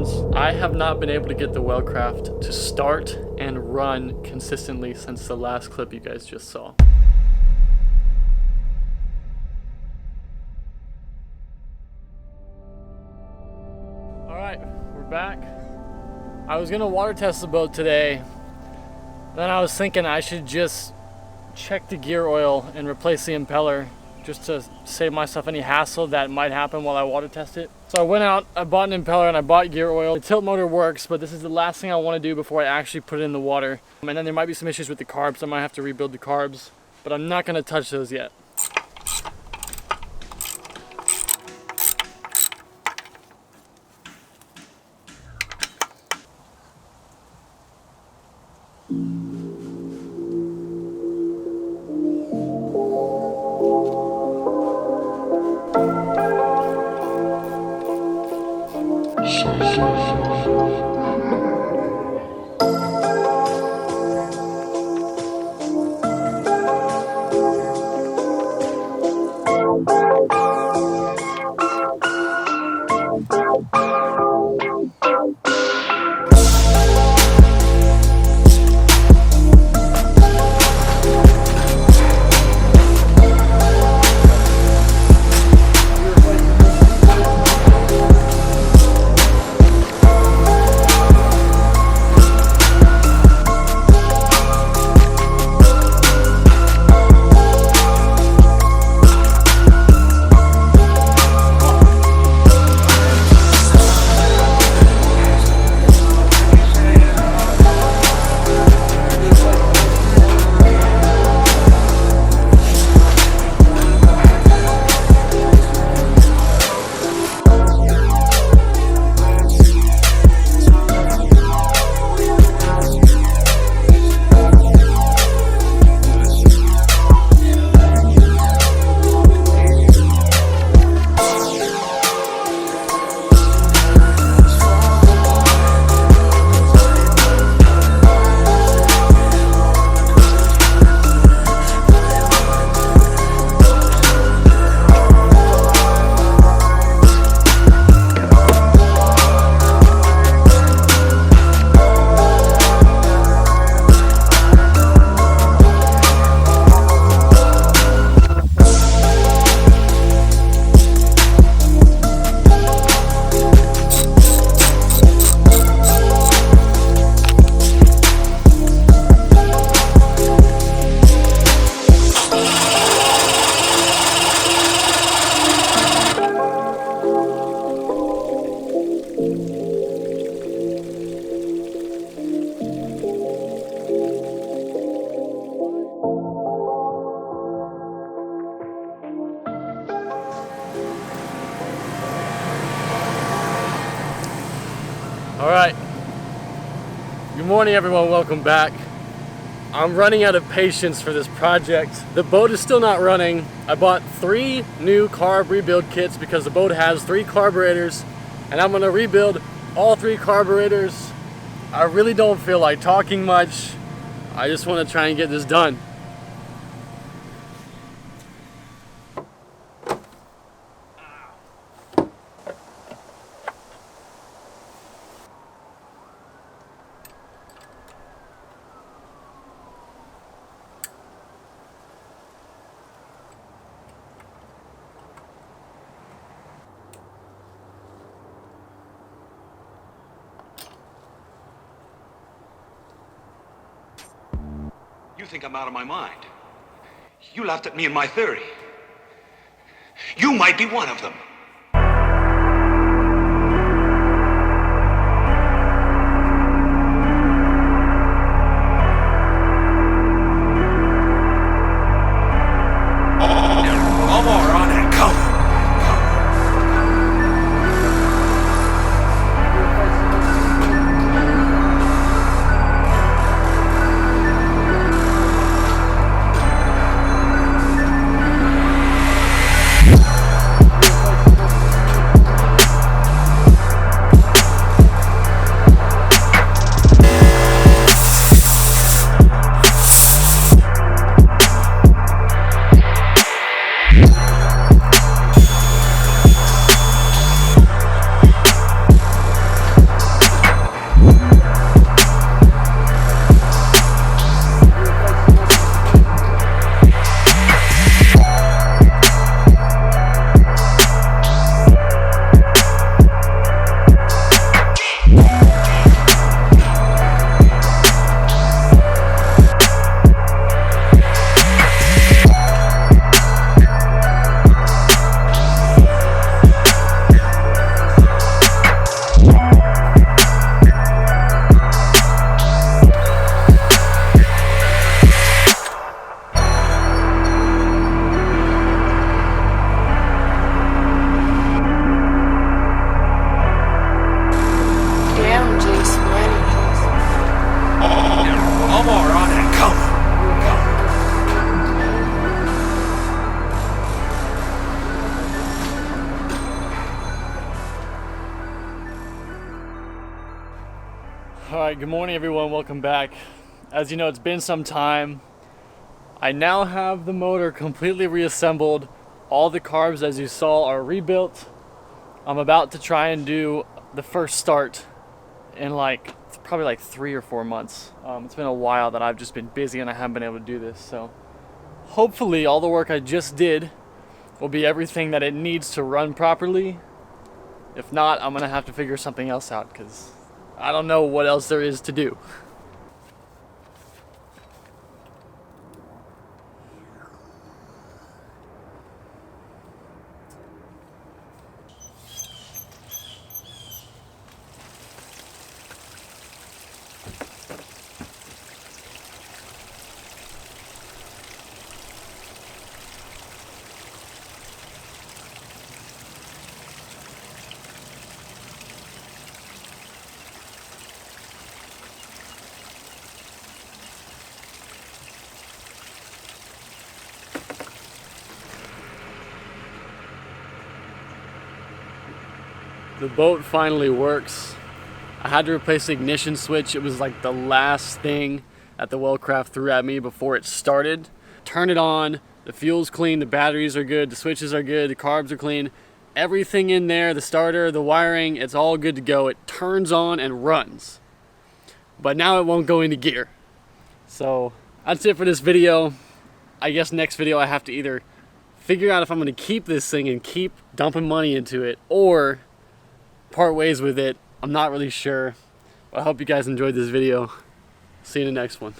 friends. I have not been able to get the Wellcraft to start and run consistently since the last clip you guys just saw. Alright, we're back. I was gonna water test the boat today, then I was thinking I should just check the gear oil and replace the impeller just to save myself any hassle that might happen while I water test it. So I went out, I bought an impeller and I bought gear oil. The tilt motor works, but this is the last thing I want to do before I actually put it in the water. And then there might be some issues with the carbs. I might have to rebuild the carbs, but I'm not going to touch those yet. Alright, good morning everyone, welcome back. I'm running out of patience for this project. The boat is still not running. I bought 3 new carb rebuild kits because the boat has 3 carburetors and I'm going to rebuild all 3 carburetors. I really don't feel like talking much. I just want to try and get this done. You think I'm out of my mind. You laughed at me and my theory. You might be one of them. Omar on it, come. Alright, good morning everyone, welcome back. As you know, it's been some time. I now have the motor completely reassembled. All the carbs, as you saw, are rebuilt. I'm about to try and do the first start in probably like 3 or 4 months. It's been a while that I've just been busy and I haven't been able to do this, so hopefully all the work I just did will be everything that it needs to run properly. If not, I'm gonna have to figure something else out because I don't know what else there is to do. The boat finally works. I had to replace the ignition switch. It was like the last thing that the Wellcraft threw at me before it started. Turn it on, the fuel's clean, the batteries are good, the switches are good, the carbs are clean. Everything in there, the starter, the wiring, it's all good to go. It turns on and runs. But now it won't go into gear. So that's it for this video. I guess next video I have to either figure out if I'm gonna keep this thing and keep dumping money into it, or part ways with it. I'm not really sure. I hope you guys enjoyed this video. See you in the next one.